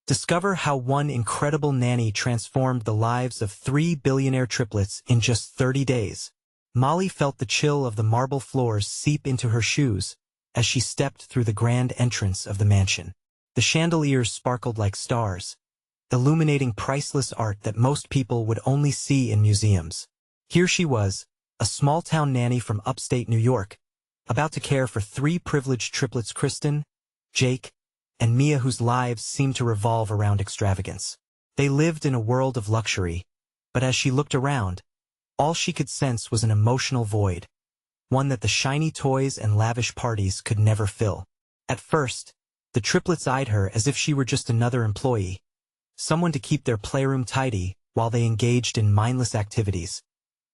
Discover how one incredible nanny transformed the lives of 3 billionaire triplets in just 30 days. Molly felt the chill of the marble floors seep into her shoes as she stepped through the grand entrance of the mansion. The chandeliers sparkled like stars, illuminating priceless art that most people would only see in museums. Here she was, a small-town nanny from upstate New York, about to care for 3 privileged triplets, Kristen, Jake, and Mia, whose lives seemed to revolve around extravagance. They lived in a world of luxury, but as she looked around, all she could sense was an emotional void, one that the shiny toys and lavish parties could never fill. At first, the triplets eyed her as if she were just another employee, someone to keep their playroom tidy while they engaged in mindless activities,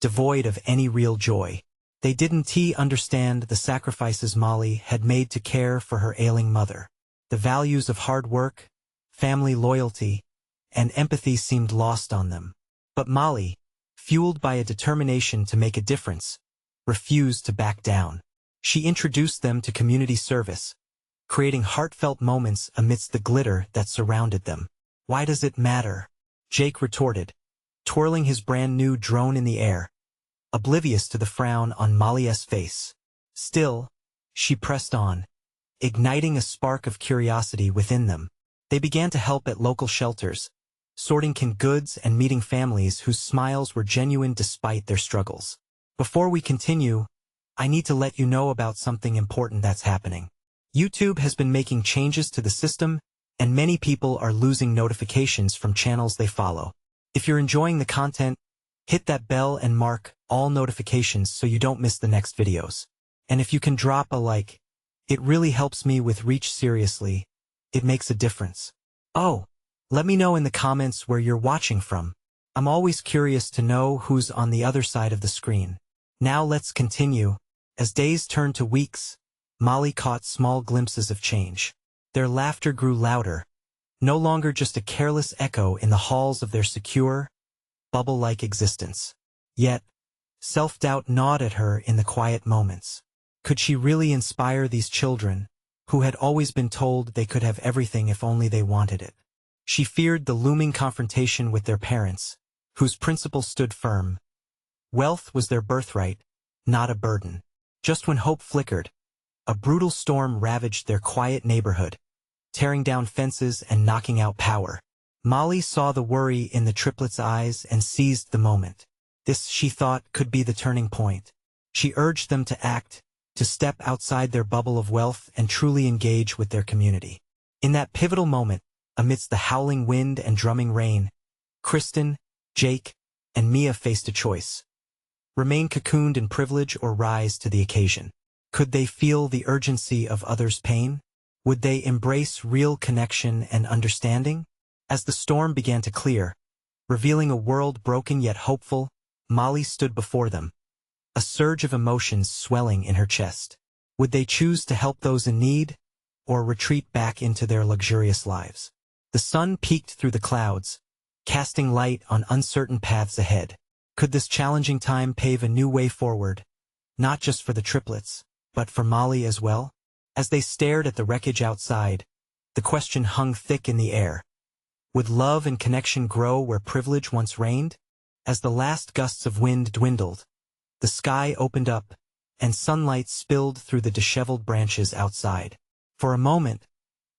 devoid of any real joy. They didn't understand the sacrifices Molly had made to care for her ailing mother. The values of hard work, family loyalty, and empathy seemed lost on them. But Molly, fueled by a determination to make a difference, refused to back down. She introduced them to community service, creating heartfelt moments amidst the glitter that surrounded them. "Why does it matter?" Jake retorted, twirling his brand-new drone in the air, oblivious to the frown on Molly's face. Still, she pressed on, igniting a spark of curiosity within them. They began to help at local shelters, sorting canned goods and meeting families whose smiles were genuine despite their struggles. Before we continue, I need to let you know about something important that's happening. YouTube has been making changes to the system, and many people are losing notifications from channels they follow. If you're enjoying the content, hit that bell and mark all notifications so you don't miss the next videos. And if you can drop a like, it really helps me with reach. Seriously, it makes a difference. Oh, let me know in the comments where you're watching from. I'm always curious to know who's on the other side of the screen. Now let's continue. As days turned to weeks, Molly caught small glimpses of change. Their laughter grew louder, no longer just a careless echo in the halls of their secure, bubble-like existence. Yet, self-doubt gnawed at her in the quiet moments. Could she really inspire these children, who had always been told they could have everything if only they wanted it? She feared the looming confrontation with their parents, whose principles stood firm. Wealth was their birthright, not a burden. Just when hope flickered, a brutal storm ravaged their quiet neighborhood, tearing down fences and knocking out power. Molly saw the worry in the triplets' eyes and seized the moment. This, she thought, could be the turning point. She urged them to act, to step outside their bubble of wealth and truly engage with their community. In that pivotal moment, amidst the howling wind and drumming rain, Kristen, Jake, and Mia faced a choice. Remain cocooned in privilege or rise to the occasion. Could they feel the urgency of others' pain? Would they embrace real connection and understanding? As the storm began to clear, revealing a world broken yet hopeful, Molly stood before them, a surge of emotions swelling in her chest. Would they choose to help those in need, or retreat back into their luxurious lives? The sun peeked through the clouds, casting light on uncertain paths ahead. Could this challenging time pave a new way forward, not just for the triplets, but for Molly as well? As they stared at the wreckage outside, the question hung thick in the air. Would love and connection grow where privilege once reigned? As the last gusts of wind dwindled, the sky opened up, and sunlight spilled through the disheveled branches outside. For a moment,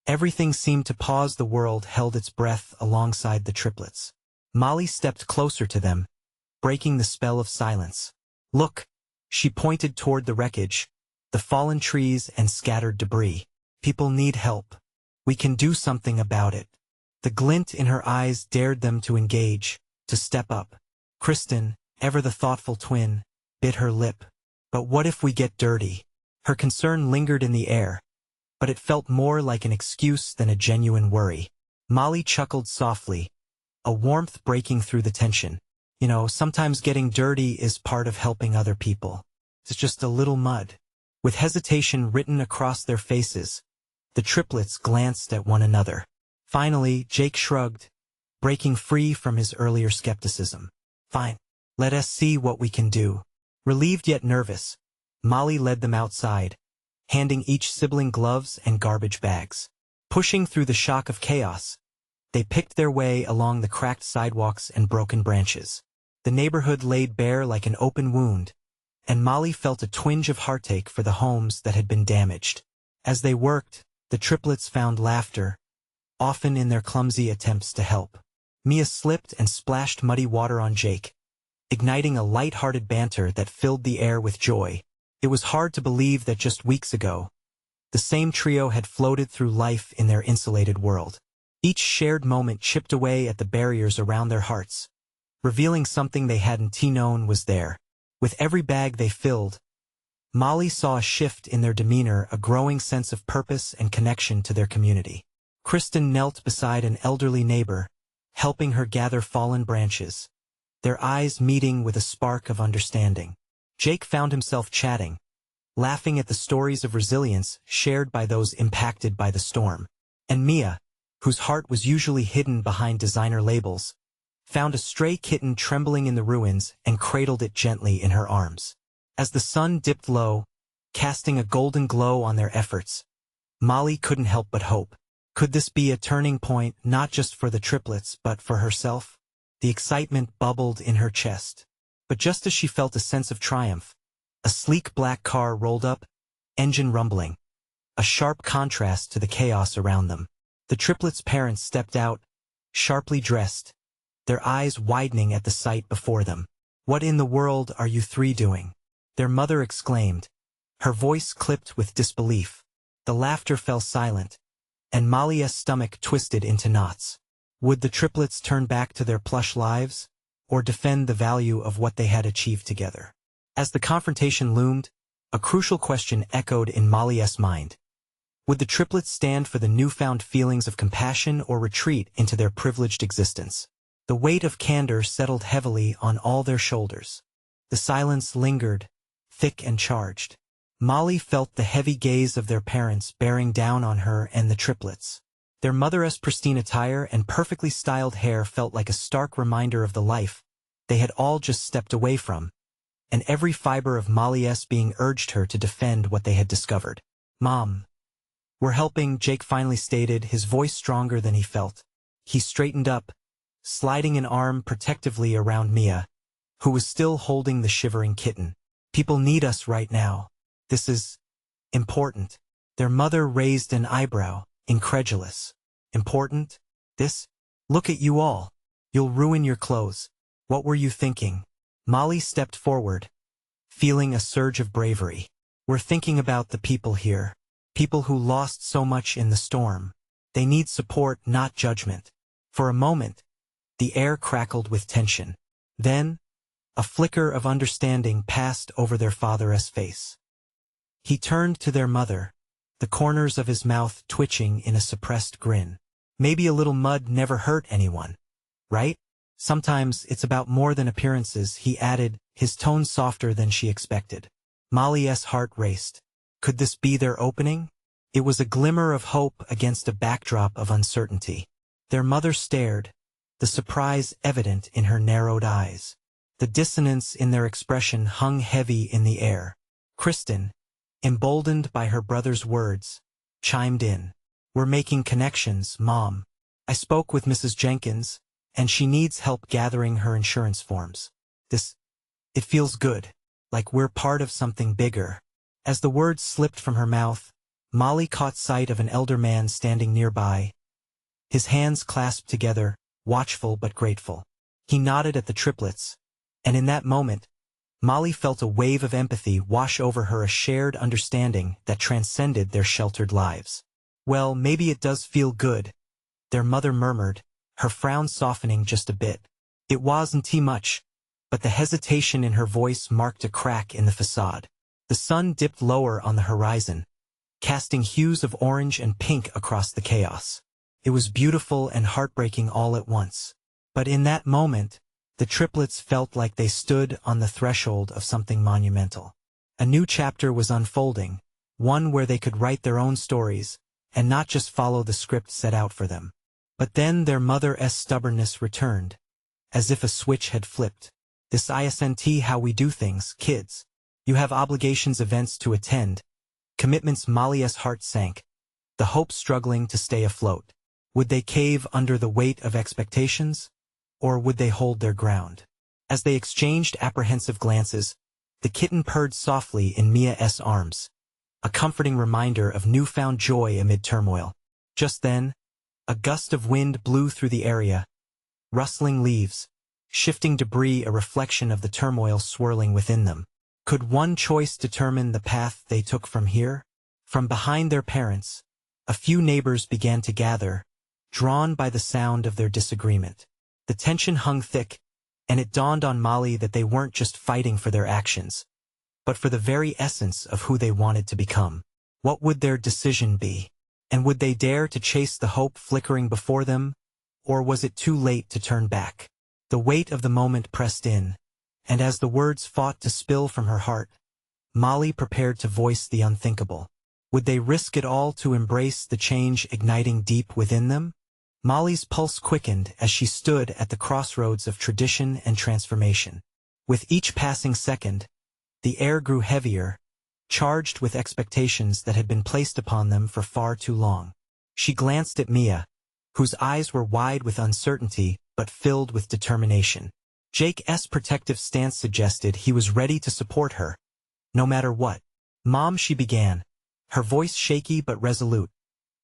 everything seemed to pause. The world held its breath alongside the triplets. Molly stepped closer to them, breaking the spell of silence. "Look," she pointed toward the wreckage, the fallen trees and scattered debris. "People need help. We can do something about it." The glint in her eyes dared them to engage, to step up. Kristen, ever the thoughtful twin, bit her lip. "But what if we get dirty?" Her concern lingered in the air, but it felt more like an excuse than a genuine worry. Molly chuckled softly, a warmth breaking through the tension. Sometimes getting dirty is part of helping other people. It's just a little mud." With hesitation written across their faces, the triplets glanced at one another. Finally, Jake shrugged, breaking free from his earlier skepticism. "Fine. Let us see what we can do." Relieved yet nervous, Molly led them outside, handing each sibling gloves and garbage bags. Pushing through the shock of chaos, They picked their way along the cracked sidewalks and broken branches. The neighborhood laid bare like an open wound, and Molly felt a twinge of heartache for the homes that had been damaged. As they worked, the triplets found laughter, often in their clumsy attempts to help. Mia slipped and splashed muddy water on Jake, igniting a light-hearted banter that filled the air with joy. It was hard to believe that just weeks ago, the same trio had floated through life in their insulated world. Each shared moment chipped away at the barriers around their hearts, revealing something they hadn't known was there. With every bag they filled, Molly saw a shift in their demeanor, a growing sense of purpose and connection to their community. Kristen knelt beside an elderly neighbor, helping her gather fallen branches, their eyes meeting with a spark of understanding. Jake found himself chatting, laughing at the stories of resilience shared by those impacted by the storm. And Mia, whose heart was usually hidden behind designer labels, found a stray kitten trembling in the ruins and cradled it gently in her arms. As the sun dipped low, casting a golden glow on their efforts, Molly couldn't help but hope. Could this be a turning point not just for the triplets but for herself? The excitement bubbled in her chest. But just as she felt a sense of triumph, a sleek black car rolled up, engine rumbling, a sharp contrast to the chaos around them. The triplets' parents stepped out, sharply dressed, their eyes widening at the sight before them. "What in the world are you three doing?" their mother exclaimed, her voice clipped with disbelief. The laughter fell silent, and Molly's stomach twisted into knots. Would the triplets turn back to their plush lives, or defend the value of what they had achieved together? As the confrontation loomed, a crucial question echoed in Molly's mind. Would the triplets stand for the newfound feelings of compassion or retreat into their privileged existence? The weight of candor settled heavily on all their shoulders. The silence lingered, thick and charged. Molly felt the heavy gaze of their parents bearing down on her and the triplets. Their mother's pristine attire and perfectly styled hair felt like a stark reminder of the life they had all just stepped away from, and every fiber of Molly's being urged her to defend what they had discovered. "Mom, we're helping," Jake finally stated, his voice stronger than he felt. He straightened up, sliding an arm protectively around Mia, who was still holding the shivering kitten. "People need us right now. This is important." Their mother raised an eyebrow, incredulous. "Important? This? Look at you all. You'll ruin your clothes. What were you thinking?" Molly stepped forward, feeling a surge of bravery. "We're thinking about the people here. People who lost so much in the storm. They need support, not judgment." For a moment, the air crackled with tension. Then, a flicker of understanding passed over their father's face. He turned to their mother, the corners of his mouth twitching in a suppressed grin. "Maybe a little mud never hurt anyone, right? Sometimes it's about more than appearances," he added, his tone softer than she expected. Molly's heart raced. Could this be their opening? It was a glimmer of hope against a backdrop of uncertainty. Their mother stared, the surprise evident in her narrowed eyes. The dissonance in their expression hung heavy in the air. Kristen, emboldened by her brother's words, chimed in. "We're making connections, Mom. I spoke with Mrs. Jenkins, and she needs help gathering her insurance forms. It feels good, like we're part of something bigger." As the words slipped from her mouth, Molly caught sight of an elder man standing nearby, his hands clasped together, watchful but grateful. He nodded at the triplets, and in that moment, Molly felt a wave of empathy wash over her, a shared understanding that transcended their sheltered lives. "Well, maybe it does feel good," their mother murmured, her frown softening just a bit. It wasn't much, but the hesitation in her voice marked a crack in the facade. The sun dipped lower on the horizon, casting hues of orange and pink across the chaos. It was beautiful and heartbreaking all at once. But in that moment, the triplets felt like they stood on the threshold of something monumental. A new chapter was unfolding, one where they could write their own stories, and not just follow the script set out for them. But then their mother's stubbornness returned, as if a switch had flipped. "This isn't how we do things, kids. You have obligations, events to attend, commitments." Molly's heart sank, the hope struggling to stay afloat. Would they cave under the weight of expectations? Or would they hold their ground? As they exchanged apprehensive glances, the kitten purred softly in Mia's arms, a comforting reminder of newfound joy amid turmoil. Just then, a gust of wind blew through the area, rustling leaves, shifting debris, a reflection of the turmoil swirling within them. Could one choice determine the path they took from here? From behind their parents, a few neighbors began to gather, drawn by the sound of their disagreement. The tension hung thick, and it dawned on Molly that they weren't just fighting for their actions, but for the very essence of who they wanted to become. What would their decision be? And would they dare to chase the hope flickering before them, or was it too late to turn back? The weight of the moment pressed in, and as the words fought to spill from her heart, Molly prepared to voice the unthinkable. Would they risk it all to embrace the change igniting deep within them? Molly's pulse quickened as she stood at the crossroads of tradition and transformation. With each passing second, the air grew heavier, charged with expectations that had been placed upon them for far too long. She glanced at Mia, whose eyes were wide with uncertainty but filled with determination. Jake's protective stance suggested he was ready to support her, no matter what. "Mom," she began, her voice shaky but resolute.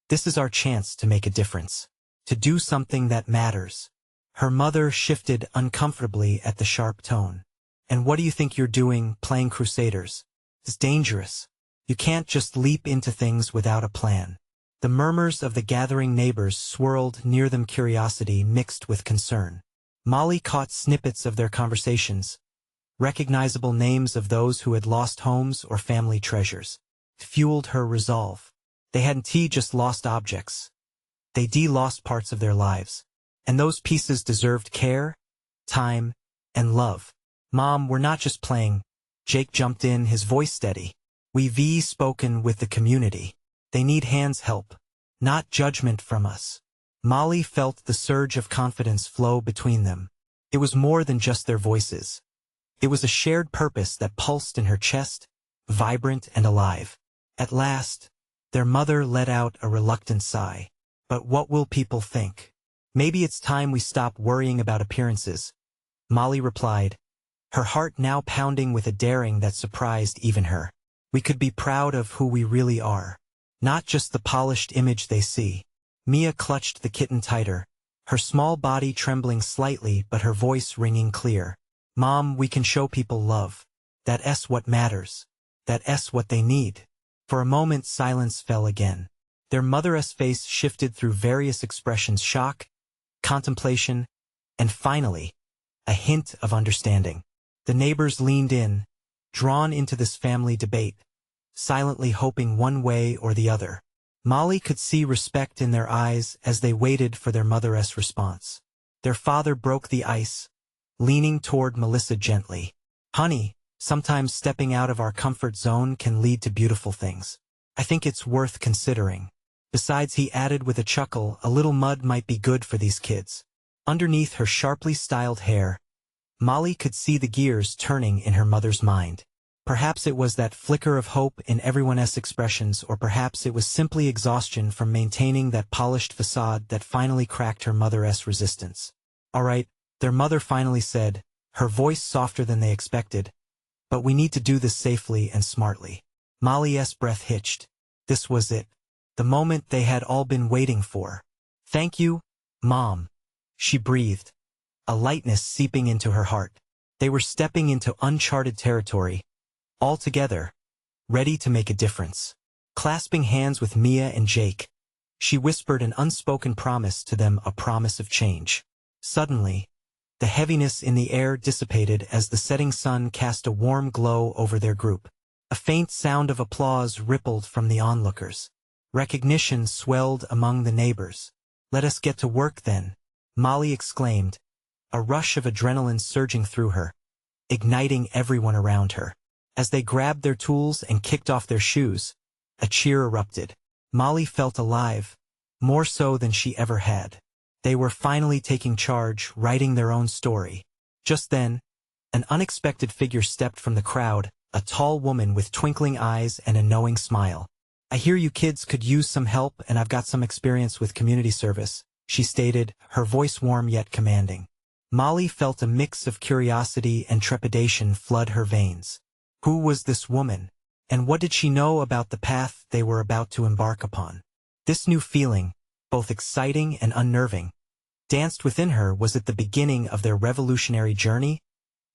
"This is our chance to make a difference. To do something that matters." Her mother shifted uncomfortably at the sharp tone. "And what do you think you're doing, playing Crusaders? It's dangerous. You can't just leap into things without a plan." The murmurs of the gathering neighbors swirled near them, curiosity mixed with concern. Molly caught snippets of their conversations, recognizable names of those who had lost homes or family treasures. It fueled her resolve. They hadn't just lost objects. They lost parts of their lives. And those pieces deserved care, time, and love. "Mom, we're not just playing." Jake jumped in, his voice steady. "We've spoken with the community. They need hands, help, not judgment from us." Molly felt the surge of confidence flow between them. It was more than just their voices. It was a shared purpose that pulsed in her chest, vibrant and alive. At last, their mother let out a reluctant sigh. "But what will people think? Maybe it's time we stop worrying about appearances," Molly replied, her heart now pounding with a daring that surprised even her. "We could be proud of who we really are, not just the polished image they see." Mia clutched the kitten tighter, her small body trembling slightly but her voice ringing clear. "Mom, we can show people love. That's what matters. That's what they need." For a moment silence fell again. Their mother's face shifted through various expressions: shock, contemplation, and finally, a hint of understanding. The neighbors leaned in, drawn into this family debate, silently hoping one way or the other. Molly could see respect in their eyes as they waited for their mother's response. Their father broke the ice, leaning toward Melissa gently. "Honey, sometimes stepping out of our comfort zone can lead to beautiful things. I think it's worth considering. Besides," he added with a chuckle, "a little mud might be good for these kids." Underneath her sharply styled hair, Molly could see the gears turning in her mother's mind. Perhaps it was that flicker of hope in everyone's expressions, or perhaps it was simply exhaustion from maintaining that polished facade that finally cracked her mother's resistance. "All right," their mother finally said, her voice softer than they expected, "but we need to do this safely and smartly." Molly's breath hitched. This was it. The moment they had all been waiting for. "Thank you, Mom," she breathed, a lightness seeping into her heart. They were stepping into uncharted territory, all together, ready to make a difference. Clasping hands with Mia and Jake, she whispered an unspoken promise to them, a promise of change. Suddenly, the heaviness in the air dissipated as the setting sun cast a warm glow over their group. A faint sound of applause rippled from the onlookers. Recognition swelled among the neighbors. "Let us get to work then," Molly exclaimed, a rush of adrenaline surging through her, igniting everyone around her. As they grabbed their tools and kicked off their shoes, a cheer erupted. Molly felt alive, more so than she ever had. They were finally taking charge, writing their own story. Just then, an unexpected figure stepped from the crowd, a tall woman with twinkling eyes and a knowing smile. I hear you kids could use some help and I've got some experience with community service, she stated, her voice warm yet commanding. Molly felt a mix of curiosity and trepidation flood her veins. Who was this woman? And what did she know about the path they were about to embark upon? This new feeling, both exciting and unnerving, danced within her. Was it the beginning of their revolutionary journey,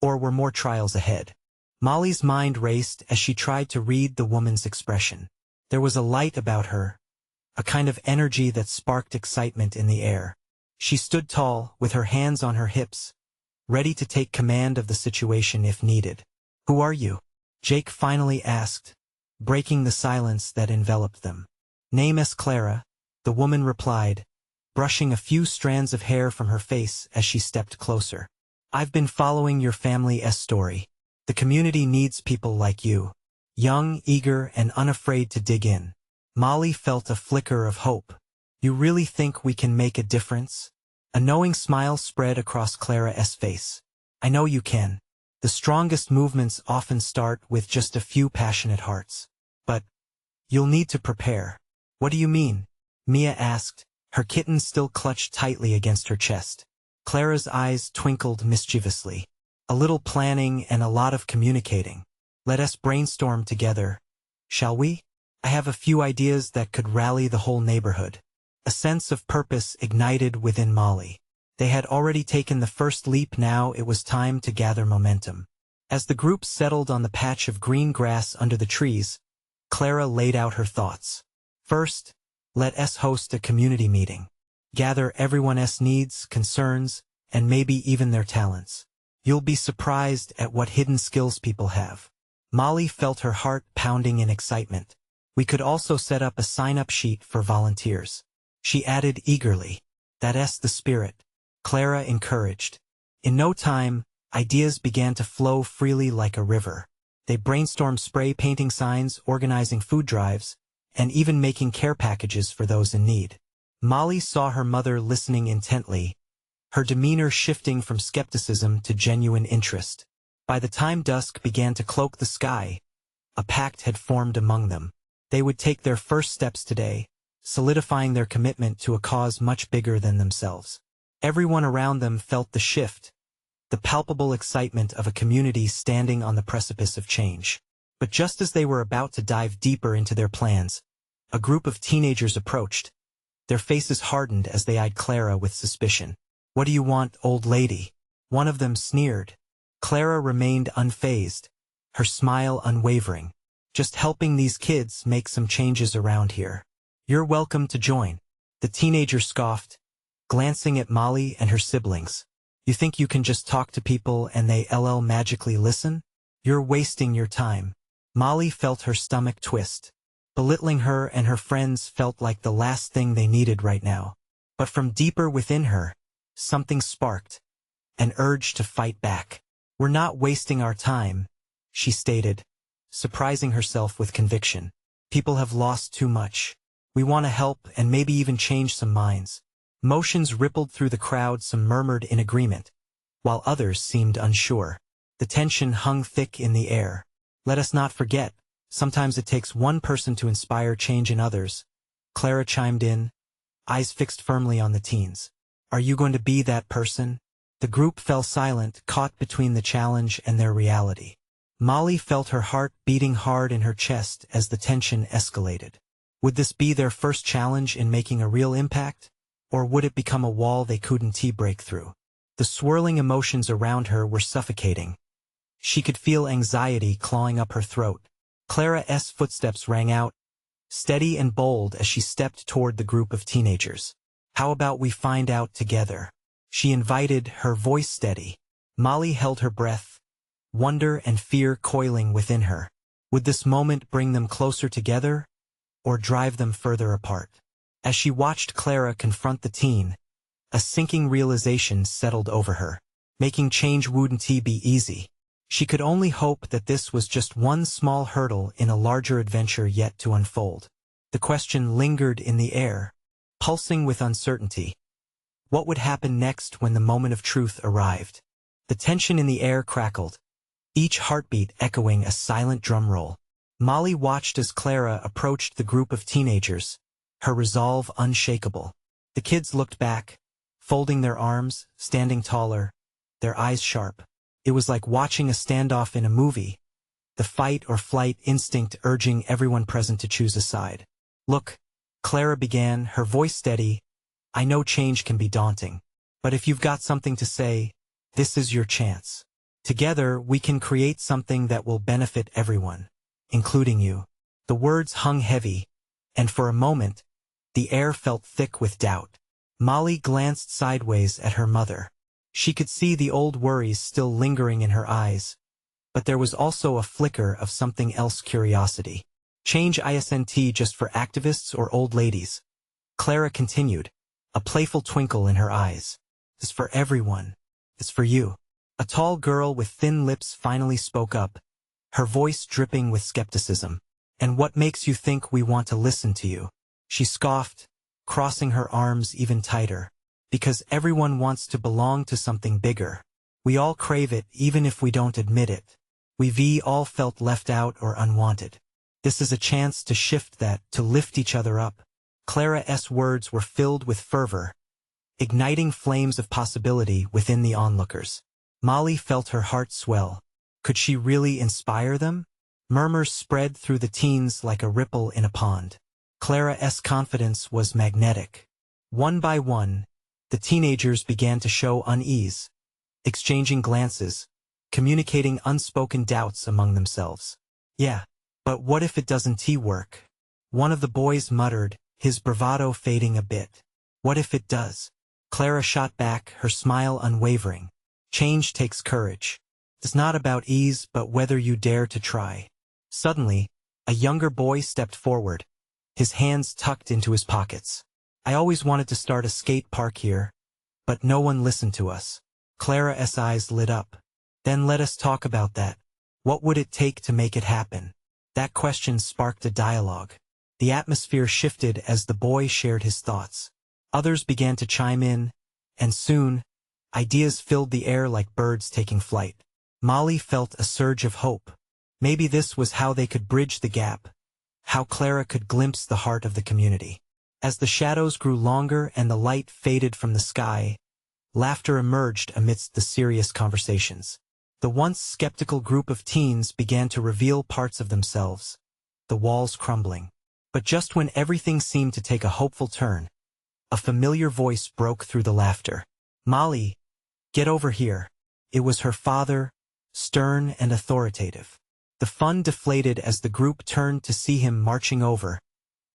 or were more trials ahead? Molly's mind raced as she tried to read the woman's expression. There was a light about her, a kind of energy that sparked excitement in the air. She stood tall, with her hands on her hips, ready to take command of the situation if needed. Who are you? Jake finally asked, breaking the silence that enveloped them. Name is Clara, the woman replied, brushing a few strands of hair from her face as she stepped closer. I've been following your family's story. The community needs people like you, young, eager, and unafraid to dig in. Molly felt a flicker of hope. You really think we can make a difference? A knowing smile spread across Clara's face. I know you can. The strongest movements often start with just a few passionate hearts. But you'll need to prepare. What do you mean? Mia asked, her kitten still clutched tightly against her chest. Clara's eyes twinkled mischievously. A little planning and a lot of communicating. Let us brainstorm together, shall we? I have a few ideas that could rally the whole neighborhood. A sense of purpose ignited within Molly. They had already taken the first leap. Now it was time to gather momentum. As the group settled on the patch of green grass under the trees, Clara laid out her thoughts. First, let us host a community meeting. Gather everyone's needs, concerns, and maybe even their talents. You'll be surprised at what hidden skills people have. Molly felt her heart pounding in excitement. We could also set up a sign-up sheet for volunteers. She added eagerly. That's the spirit. Clara encouraged. In no time, ideas began to flow freely like a river. They brainstormed spray painting signs, organizing food drives, and even making care packages for those in need. Molly saw her mother listening intently, her demeanor shifting from skepticism to genuine interest. By the time dusk began to cloak the sky, a pact had formed among them. They would take their first steps today, solidifying their commitment to a cause much bigger than themselves. Everyone around them felt the shift, the palpable excitement of a community standing on the precipice of change. But just as they were about to dive deeper into their plans, a group of teenagers approached. Their faces hardened as they eyed Clara with suspicion. What do you want, old lady? One of them sneered. Clara remained unfazed, her smile unwavering. Just helping these kids make some changes around here. You're welcome to join. The teenager scoffed, glancing at Molly and her siblings. You think you can just talk to people and they'll magically listen? You're wasting your time. Molly felt her stomach twist. Belittling her and her friends felt like the last thing they needed right now. But from deeper within her, something sparked, an urge to fight back. We're not wasting our time, she stated, surprising herself with conviction. People have lost too much. We want to help and maybe even change some minds. Motions rippled through the crowd. Some murmured in agreement, while others seemed unsure. The tension hung thick in the air. Let us not forget, sometimes it takes one person to inspire change in others. Clara chimed in, eyes fixed firmly on the teens. Are you going to be that person? The group fell silent, caught between the challenge and their reality. Molly felt her heart beating hard in her chest as the tension escalated. Would this be their first challenge in making a real impact? Or would it become a wall they couldn't break through? The swirling emotions around her were suffocating. She could feel anxiety clawing up her throat. Clara's footsteps rang out, steady and bold as she stepped toward the group of teenagers. How about we find out together? She invited, her voice steady. Molly held her breath, wonder and fear coiling within her. Would this moment bring them closer together, or drive them further apart? As she watched Clara confront the teen, a sinking realization settled over her. Making change wouldn't be easy. She could only hope that this was just one small hurdle in a larger adventure yet to unfold. The question lingered in the air, pulsing with uncertainty. What would happen next when the moment of truth arrived? The tension in the air crackled, each heartbeat echoing a silent drum roll. Molly watched as Clara approached the group of teenagers, her resolve unshakable. The kids looked back, folding their arms, standing taller, their eyes sharp. It was like watching a standoff in a movie, the fight or flight instinct urging everyone present to choose a side. "Look," Clara began, her voice steady, "I know change can be daunting. But if you've got something to say, this is your chance. Together, we can create something that will benefit everyone, including you." The words hung heavy, and for a moment, the air felt thick with doubt. Molly glanced sideways at her mother. She could see the old worries still lingering in her eyes, but there was also a flicker of something else: curiosity. "Change isn't just for activists or old ladies," Clara continued, a playful twinkle in her eyes. "It's for everyone. It's for you." A tall girl with thin lips finally spoke up, her voice dripping with skepticism. "And what makes you think we want to listen to you?" She scoffed, crossing her arms even tighter. "Because everyone wants to belong to something bigger. We all crave it even if we don't admit it. We've all felt left out or unwanted. This is a chance to shift that, to lift each other up." Clara's words were filled with fervor, igniting flames of possibility within the onlookers. Molly felt her heart swell. Could she really inspire them? Murmurs spread through the teens like a ripple in a pond. Clara's confidence was magnetic. One by one, the teenagers began to show unease, exchanging glances, communicating unspoken doubts among themselves. "Yeah, but what if it doesn't work?" one of the boys muttered, his bravado fading a bit. "What if it does?" Clara shot back, her smile unwavering. "Change takes courage. It's not about ease, but whether you dare to try." Suddenly, a younger boy stepped forward, his hands tucked into his pockets. "I always wanted to start a skate park here, but no one listened to us." Clara's eyes lit up. "Then let us talk about that. What would it take to make it happen?" That question sparked a dialogue. The atmosphere shifted as the boy shared his thoughts. Others began to chime in, and soon, ideas filled the air like birds taking flight. Molly felt a surge of hope. Maybe this was how they could bridge the gap, how Clara could glimpse the heart of the community. As the shadows grew longer and the light faded from the sky, laughter emerged amidst the serious conversations. The once skeptical group of teens began to reveal parts of themselves, the walls crumbling. But just when everything seemed to take a hopeful turn, a familiar voice broke through the laughter. "Molly, get over here." It was her father, stern and authoritative. The fun deflated as the group turned to see him marching over,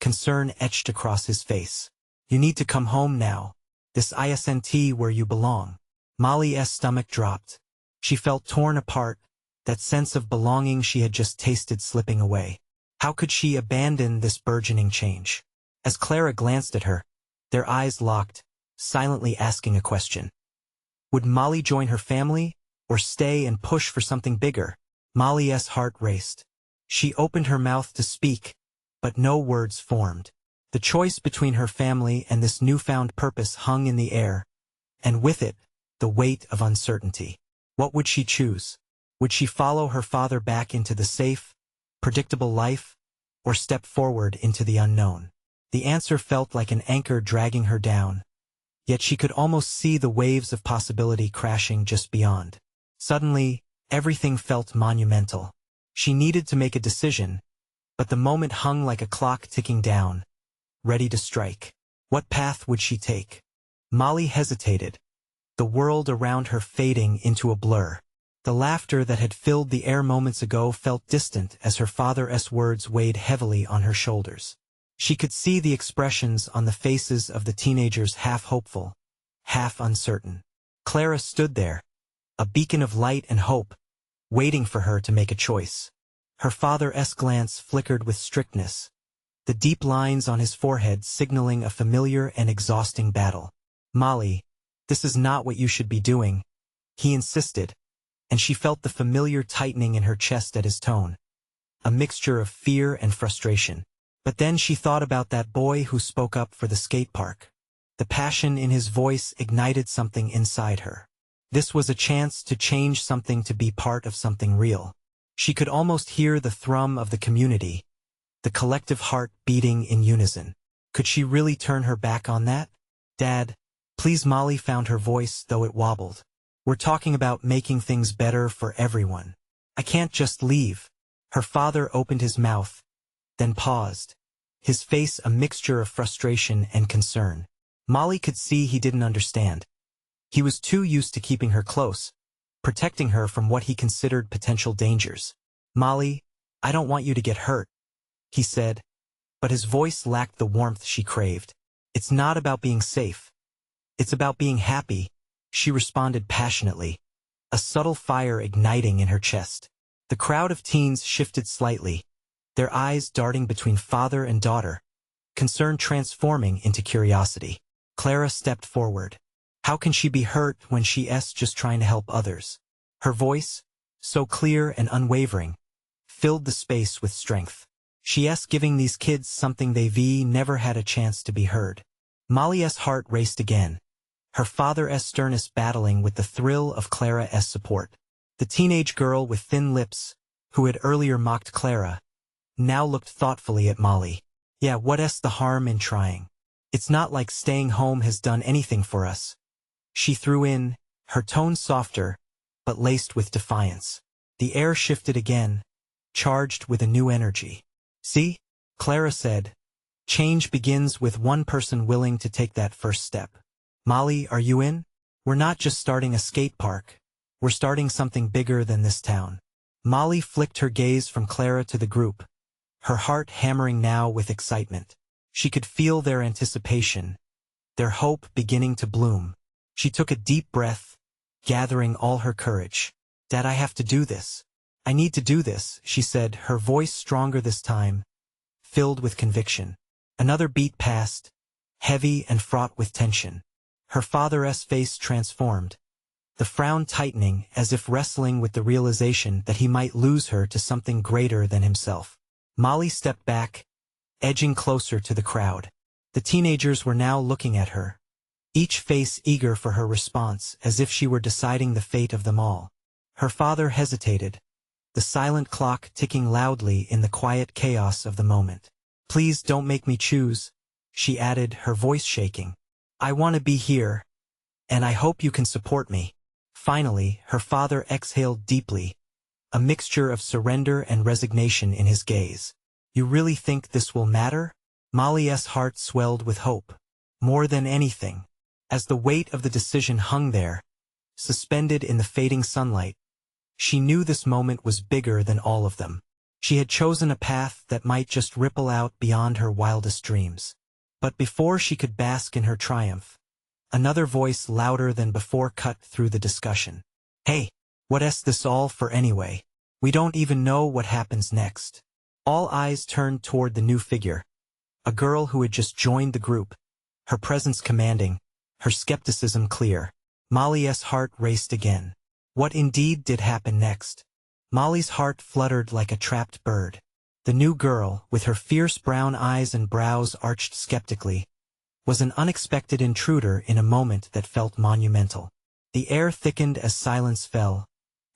concern etched across his face. "You need to come home now. This isn't where you belong." Molly's stomach dropped. She felt torn apart, that sense of belonging she had just tasted slipping away. How could she abandon this burgeoning change? As Clara glanced at her, their eyes locked, silently asking a question. Would Molly join her family, or stay and push for something bigger? Molly's heart raced. She opened her mouth to speak, but no words formed. The choice between her family and this newfound purpose hung in the air, and with it, the weight of uncertainty. What would she choose? Would she follow her father back into the safe, predictable life, or step forward into the unknown? The answer felt like an anchor dragging her down, yet she could almost see the waves of possibility crashing just beyond. Suddenly, everything felt monumental. She needed to make a decision, but the moment hung like a clock ticking down, ready to strike. What path would she take? Molly hesitated, the world around her fading into a blur. The laughter that had filled the air moments ago felt distant as her father's words weighed heavily on her shoulders. She could see the expressions on the faces of the teenagers, half hopeful, half uncertain. Clara stood there, a beacon of light and hope, waiting for her to make a choice. Her father's glance flickered with strictness, the deep lines on his forehead signaling a familiar and exhausting battle. "Molly, this is not what you should be doing," he insisted, and she felt the familiar tightening in her chest at his tone, a mixture of fear and frustration. But then she thought about that boy who spoke up for the skate park. The passion in his voice ignited something inside her. This was a chance to change something, to be part of something real. She could almost hear the thrum of the community, the collective heart beating in unison. Could she really turn her back on that? Dad, please. Molly found her voice, though it wobbled. We're talking about making things better for everyone. I can't just leave. Her father opened his mouth, then paused, his face a mixture of frustration and concern. Molly could see he didn't understand. He was too used to keeping her close, protecting her from what he considered potential dangers. Molly, I don't want you to get hurt, he said, but his voice lacked the warmth she craved. It's not about being safe. It's about being happy, she responded passionately, a subtle fire igniting in her chest. The crowd of teens shifted slightly, their eyes darting between father and daughter, concern transforming into curiosity. Clara stepped forward. How can she be hurt when she's just trying to help others? Her voice, so clear and unwavering, filled the space with strength. She's giving these kids something they've never had a chance to be heard. Molly's heart raced again, her father's sternness battling with the thrill of Clara's support. The teenage girl with thin lips, who had earlier mocked Clara, now looked thoughtfully at Molly. Yeah, what's the harm in trying? It's not like staying home has done anything for us. She threw in, her tone softer, but laced with defiance. The air shifted again, charged with a new energy. See? Clara said. Change begins with one person willing to take that first step. Molly, are you in? We're not just starting a skate park. We're starting something bigger than this town. Molly flicked her gaze from Clara to the group, her heart hammering now with excitement. She could feel their anticipation, their hope beginning to bloom. She took a deep breath, gathering all her courage. Dad, I have to do this. I need to do this, she said, her voice stronger this time, filled with conviction. Another beat passed, heavy and fraught with tension. Her father's face transformed, the frown tightening as if wrestling with the realization that he might lose her to something greater than himself. Molly stepped back, edging closer to the crowd. The teenagers were now looking at her, each face eager for her response, as if she were deciding the fate of them all. Her father hesitated, the silent clock ticking loudly in the quiet chaos of the moment. Please don't make me choose, she added, her voice shaking. I want to be here, and I hope you can support me. Finally, her father exhaled deeply, a mixture of surrender and resignation in his gaze. You really think this will matter? Molly's heart swelled with hope. More than anything. As the weight of the decision hung there, suspended in the fading sunlight, she knew this moment was bigger than all of them. She had chosen a path that might just ripple out beyond her wildest dreams. But before she could bask in her triumph, another voice louder than before cut through the discussion. Hey, what's this all for anyway? We don't even know what happens next. All eyes turned toward the new figure, a girl who had just joined the group, her presence commanding, her skepticism clear. Molly's heart raced again. What indeed did happen next? Molly's heart fluttered like a trapped bird. The new girl, with her fierce brown eyes and brows arched skeptically, was an unexpected intruder in a moment that felt monumental. The air thickened as silence fell,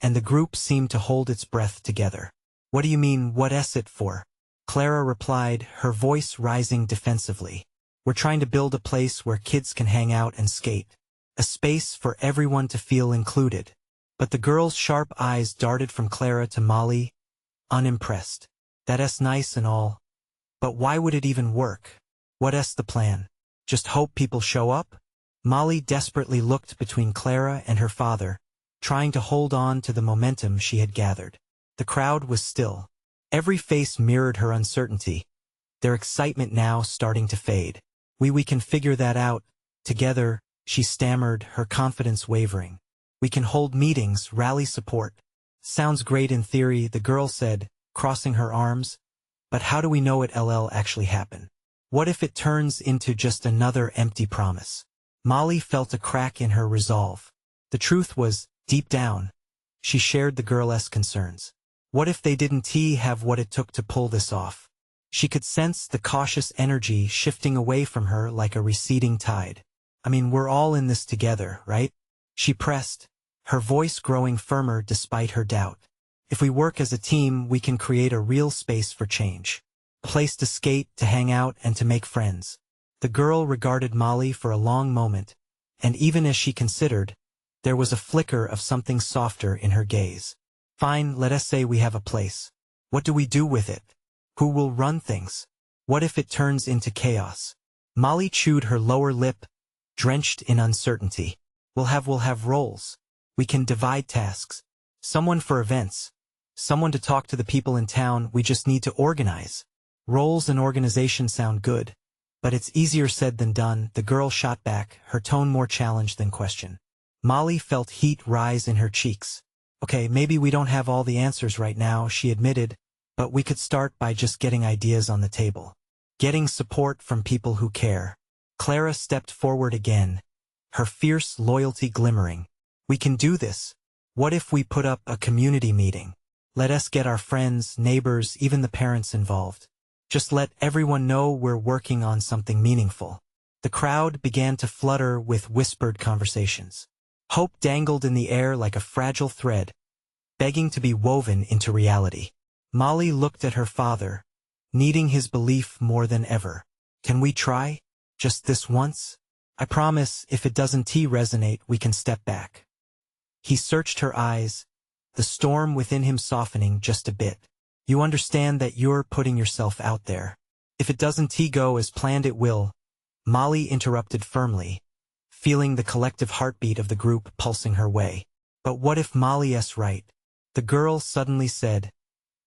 and the group seemed to hold its breath together. What do you mean, what's it for? Clara replied, her voice rising defensively. We're trying to build a place where kids can hang out and skate. A space for everyone to feel included. But the girl's sharp eyes darted from Clara to Molly, unimpressed. That's nice and all. But why would it even work? What's the plan? Just hope people show up? Molly desperately looked between Clara and her father, trying to hold on to the momentum she had gathered. The crowd was still. Every face mirrored her uncertainty, their excitement now starting to fade. We can figure that out, together, she stammered, her confidence wavering. We can hold meetings, rally support. Sounds great in theory, the girl said, crossing her arms. But how do we know it'll actually happen? What if it turns into just another empty promise? Molly felt a crack in her resolve. The truth was, deep down, she shared the girl's concerns. What if they didn't have what it took to pull this off? She could sense the cautious energy shifting away from her like a receding tide. I mean, we're all in this together, right? She pressed, her voice growing firmer despite her doubt. If we work as a team, we can create a real space for change. A place to skate, to hang out, and to make friends. The girl regarded Molly for a long moment, and even as she considered, there was a flicker of something softer in her gaze. Fine, let us say we have a place. What do we do with it? Who will run things? What if it turns into chaos? Molly chewed her lower lip, drenched in uncertainty. We'll have roles. We can divide tasks. Someone for events. Someone to talk to the people in town. We just need to organize. Roles and organization sound good, but it's easier said than done, the girl shot back, her tone more challenge than question. Molly felt heat rise in her cheeks. Okay, maybe we don't have all the answers right now, she admitted, but we could start by just getting ideas on the table. Getting support from people who care. Clara stepped forward again, her fierce loyalty glimmering. We can do this. What if we put up a community meeting? Let us get our friends, neighbors, even the parents involved. Just let everyone know we're working on something meaningful. The crowd began to flutter with whispered conversations. Hope dangled in the air like a fragile thread, begging to be woven into reality. Molly looked at her father, needing his belief more than ever. Can we try? Just this once? I promise, if it doesn't resonate, we can step back. He searched her eyes, the storm within him softening just a bit. You understand that you're putting yourself out there. If it doesn't go as planned, it will. Molly interrupted firmly, feeling the collective heartbeat of the group pulsing her way. But what if Molly's right? The girl suddenly said,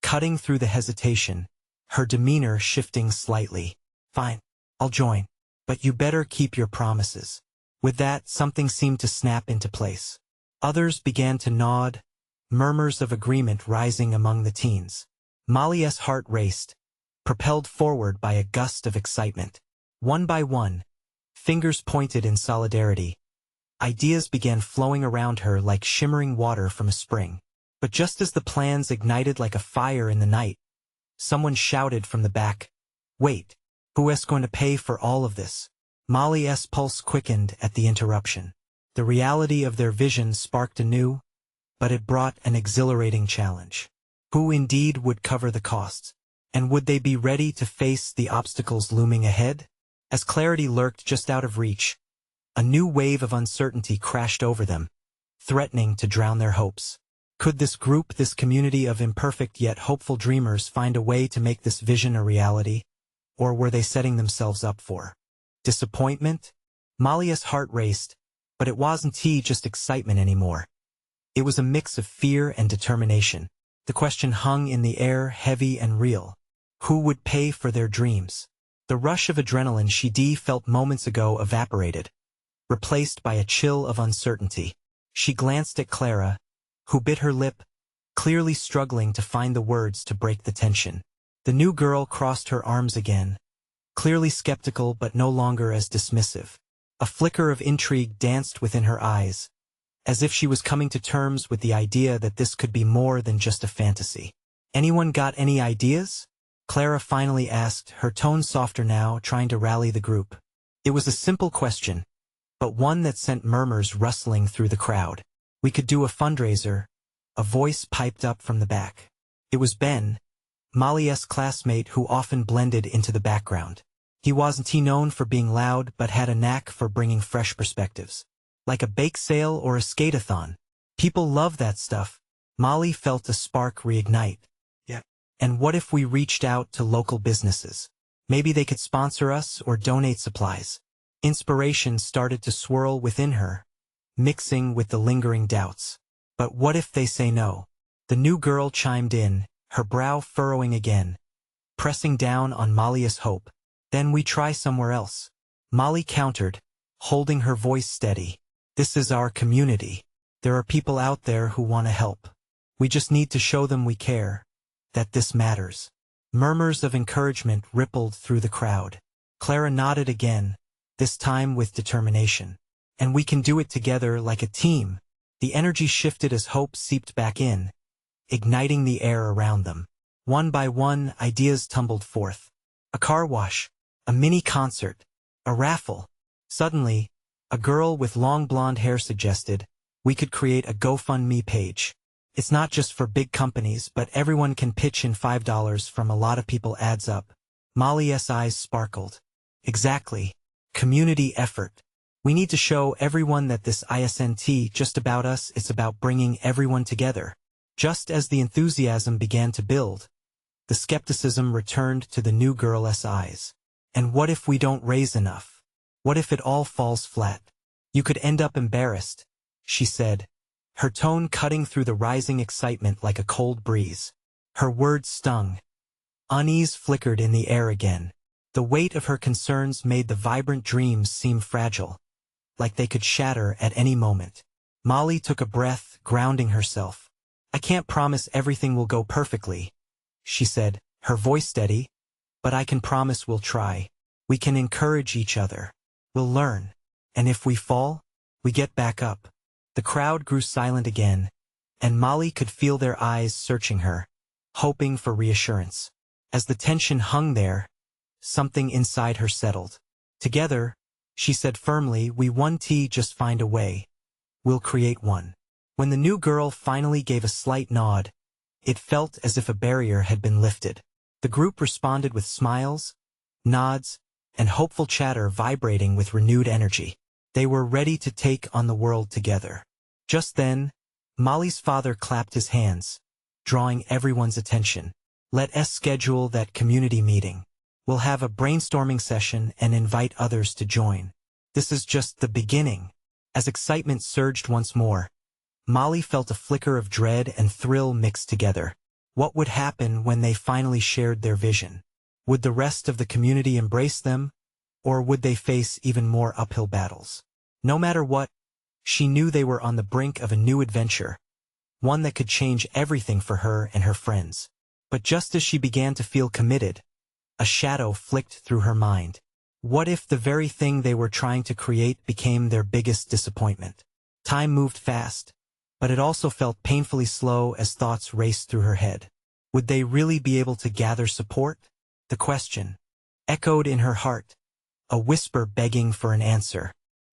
cutting through the hesitation, her demeanor shifting slightly. Fine, I'll join. But you better keep your promises. With that, something seemed to snap into place. Others began to nod, murmurs of agreement rising among the teens. Molly's heart raced, propelled forward by a gust of excitement. One by one, fingers pointed in solidarity. Ideas began flowing around her like shimmering water from a spring. But just as the plans ignited like a fire in the night, someone shouted from the back, "Wait, who is going to pay for all of this?" Molly's pulse quickened at the interruption. The reality of their vision sparked anew, but it brought an exhilarating challenge. Who indeed would cover the costs? And would they be ready to face the obstacles looming ahead? As clarity lurked just out of reach, a new wave of uncertainty crashed over them, threatening to drown their hopes. Could this group, this community of imperfect yet hopeful dreamers, find a way to make this vision a reality? Or were they setting themselves up for disappointment? Molly's heart raced, but it wasn't just excitement anymore. It was a mix of fear and determination. The question hung in the air, heavy and real. Who would pay for their dreams? The rush of adrenaline she felt moments ago evaporated, replaced by a chill of uncertainty. She glanced at Clara, who bit her lip, clearly struggling to find the words to break the tension. The new girl crossed her arms again, clearly skeptical but no longer as dismissive. A flicker of intrigue danced within her eyes, as if she was coming to terms with the idea that this could be more than just a fantasy. Anyone got any ideas? Clara finally asked, her tone softer now, trying to rally the group. It was a simple question, but one that sent murmurs rustling through the crowd. We could do a fundraiser, a voice piped up from the back. It was Ben, Molly's classmate, who often blended into the background. He wasn't known for being loud, but had a knack for bringing fresh perspectives. Like a bake sale or a skate-a-thon. People love that stuff. Molly felt a spark reignite. Yeah. And what if we reached out to local businesses? Maybe they could sponsor us or donate supplies. Inspiration started to swirl within her, mixing with the lingering doubts. But what if they say no? The new girl chimed in, her brow furrowing again, pressing down on Molly's hope. Then we try somewhere else. Molly countered, holding her voice steady. This is our community. There are people out there who want to help. We just need to show them we care, that this matters. Murmurs of encouragement rippled through the crowd. Clara nodded again, this time with determination. And we can do it together like a team. The energy shifted as hope seeped back in, igniting the air around them. One by one, ideas tumbled forth. A car wash, a mini concert, a raffle. Suddenly, a girl with long blonde hair suggested, we could create a GoFundMe page. It's not just for big companies, but everyone can pitch in $5 from a lot of people adds up. Molly's eyes sparkled. Exactly. Community effort. We need to show everyone that this isn't just about us, it's about bringing everyone together. Just as the enthusiasm began to build, the skepticism returned to the new girl's eyes. And what if we don't raise enough? What if it all falls flat? You could end up embarrassed, she said, her tone cutting through the rising excitement like a cold breeze. Her words stung. Unease flickered in the air again. The weight of her concerns made the vibrant dreams seem fragile, like they could shatter at any moment. Molly took a breath, grounding herself. I can't promise everything will go perfectly, she said, her voice steady, but I can promise we'll try. We can encourage each other. We'll learn. And if we fall, we get back up. The crowd grew silent again, and Molly could feel their eyes searching her, hoping for reassurance. As the tension hung there, something inside her settled. Together, she said firmly, we won't just find a way. We'll create one. When the new girl finally gave a slight nod, it felt as if a barrier had been lifted. The group responded with smiles, nods, and hopeful chatter vibrating with renewed energy. They were ready to take on the world together. Just then, Molly's father clapped his hands, drawing everyone's attention. Let's schedule that community meeting. We'll have a brainstorming session and invite others to join. This is just the beginning. As excitement surged once more, Molly felt a flicker of dread and thrill mixed together. What would happen when they finally shared their vision? Would the rest of the community embrace them, or would they face even more uphill battles? No matter what, she knew they were on the brink of a new adventure, one that could change everything for her and her friends. But just as she began to feel committed, a shadow flicked through her mind. What if the very thing they were trying to create became their biggest disappointment? Time moved fast, but it also felt painfully slow as thoughts raced through her head. Would they really be able to gather support? The question echoed in her heart, a whisper begging for an answer.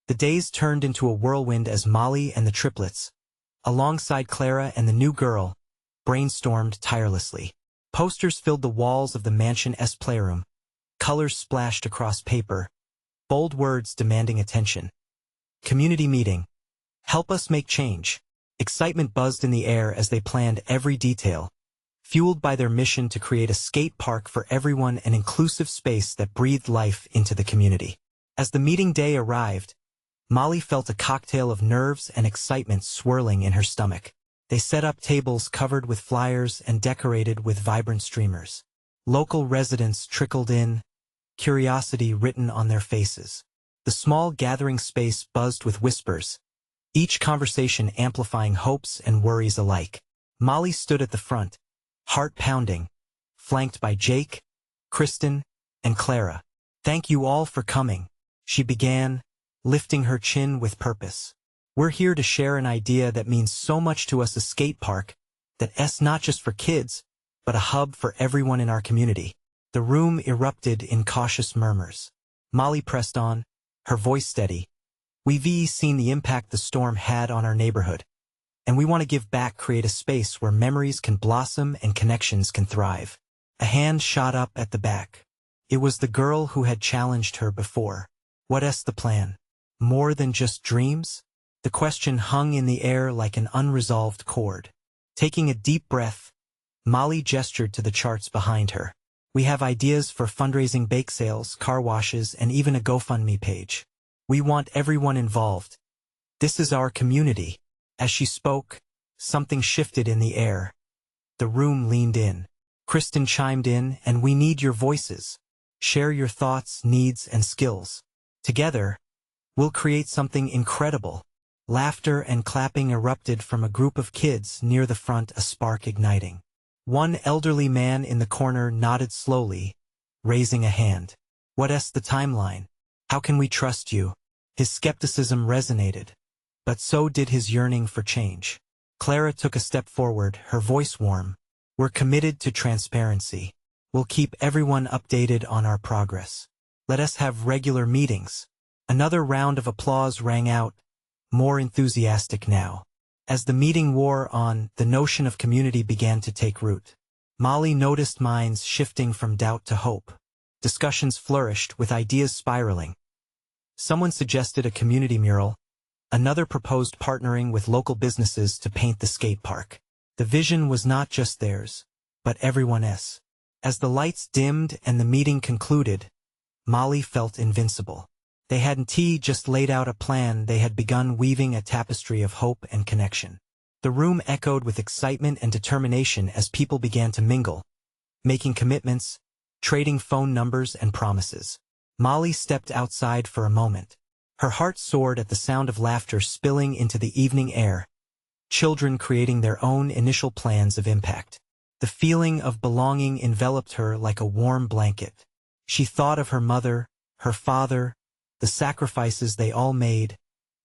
The days turned into a whirlwind as Molly and the triplets, alongside Clara and the new girl, brainstormed tirelessly. Posters filled the walls of the mansion's playroom, colors splashed across paper, bold words demanding attention. Community meeting. Help us make change. Excitement buzzed in the air as they planned every detail, fueled by their mission to create a skate park for everyone, an inclusive space that breathed life into the community. As the meeting day arrived, Molly felt a cocktail of nerves and excitement swirling in her stomach. They set up tables covered with flyers and decorated with vibrant streamers. Local residents trickled in, curiosity written on their faces. The small gathering space buzzed with whispers, each conversation amplifying hopes and worries alike. Molly stood at the front, heart pounding, flanked by Jake, Kristen, and Clara. Thank you all for coming, she began, lifting her chin with purpose. We're here to share an idea that means so much to us, a skate park that's not just for kids, but a hub for everyone in our community. The room erupted in cautious murmurs. Molly pressed on, her voice steady. We've seen the impact the storm had on our neighborhood, and we want to give back, create a space where memories can blossom and connections can thrive. A hand shot up at the back. It was the girl who had challenged her before. What's the plan? More than just dreams? The question hung in the air like an unresolved chord. Taking a deep breath, Molly gestured to the charts behind her. We have ideas for fundraising, bake sales, car washes, and even a GoFundMe page. We want everyone involved. This is our community. As she spoke, something shifted in the air. The room leaned in. Kristen chimed in, and we need your voices. Share your thoughts, needs, and skills. Together, we'll create something incredible. Laughter and clapping erupted from a group of kids near the front, a spark igniting. One elderly man in the corner nodded slowly, raising a hand. What's the timeline? How can we trust you? His skepticism resonated, but so did his yearning for change. Clara took a step forward, her voice warm. We're committed to transparency. We'll keep everyone updated on our progress. Let us have regular meetings. Another round of applause rang out, more enthusiastic now. As the meeting wore on, the notion of community began to take root. Molly noticed minds shifting from doubt to hope. Discussions flourished, with ideas spiraling. Someone suggested a community mural. Another proposed partnering with local businesses to paint the skate park. The vision was not just theirs, but everyone's. As the lights dimmed and the meeting concluded, Molly felt invincible. They hadn't just laid out a plan, they had begun weaving a tapestry of hope and connection. The room echoed with excitement and determination as people began to mingle, making commitments, trading phone numbers and promises. Molly stepped outside for a moment. Her heart soared at the sound of laughter spilling into the evening air, children creating their own initial plans of impact. The feeling of belonging enveloped her like a warm blanket. She thought of her mother, her father, the sacrifices they all made,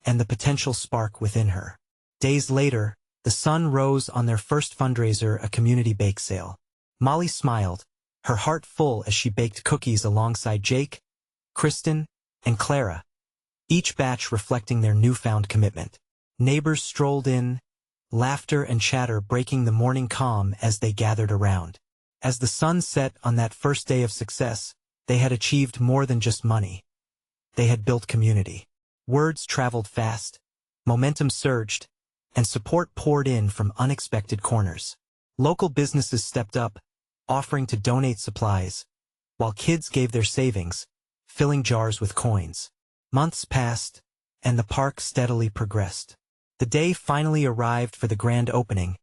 and the potential spark within her. Days later, the sun rose on their first fundraiser, a community bake sale. Molly smiled, her heart full as she baked cookies alongside Jake, Kristen, and Clara, each batch reflecting their newfound commitment. Neighbors strolled in, laughter and chatter breaking the morning calm as they gathered around. As the sun set on that first day of success, they had achieved more than just money. They had built community. Words traveled fast, momentum surged, and support poured in from unexpected corners. Local businesses stepped up, offering to donate supplies, while kids gave their savings, filling jars with coins. Months passed, and the park steadily progressed. The day finally arrived for the grand opening,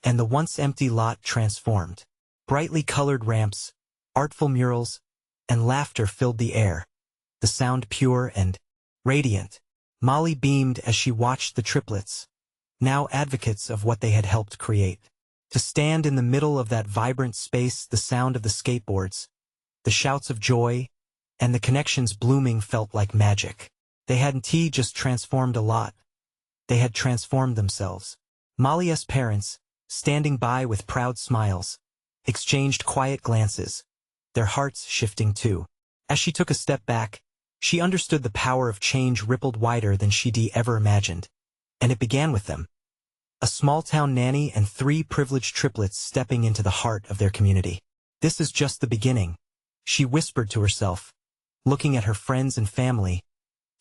and the once-empty lot transformed. Brightly colored ramps, artful murals, and laughter filled the air, the sound pure and radiant. Molly beamed as she watched the triplets, now advocates of what they had helped create. To stand in the middle of that vibrant space, the sound of the skateboards, the shouts of joy, and the connections blooming felt like magic. They hadn't just transformed a lot. They had transformed themselves. Molly's parents, standing by with proud smiles, exchanged quiet glances, their hearts shifting too. As she took a step back, she understood the power of change rippled wider than she'd ever imagined. And it began with them. A small-town nanny and 3 privileged triplets stepping into the heart of their community. This is just the beginning, she whispered to herself, looking at her friends and family,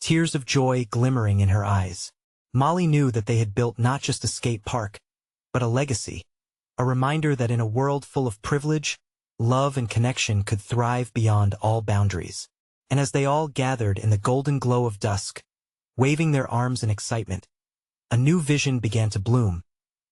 tears of joy glimmering in her eyes. Molly knew that they had built not just a skate park, but a legacy, a reminder that in a world full of privilege, love and connection could thrive beyond all boundaries. And as they all gathered in the golden glow of dusk, waving their arms in excitement, a new vision began to bloom,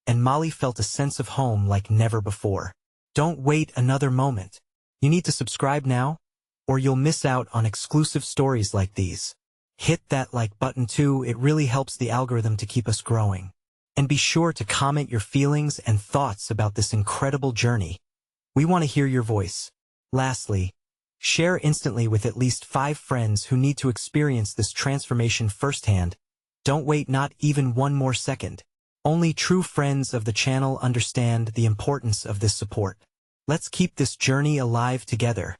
and Molly felt a sense of home like never before. Don't wait another moment. You need to subscribe now, or you'll miss out on exclusive stories like these. Hit that like button too, it really helps the algorithm to keep us growing. And be sure to comment your feelings and thoughts about this incredible journey. We want to hear your voice. Lastly, share instantly with at least 5 friends who need to experience this transformation firsthand. Don't wait not even one more second. Only true friends of the channel understand the importance of this support. Let's keep this journey alive together.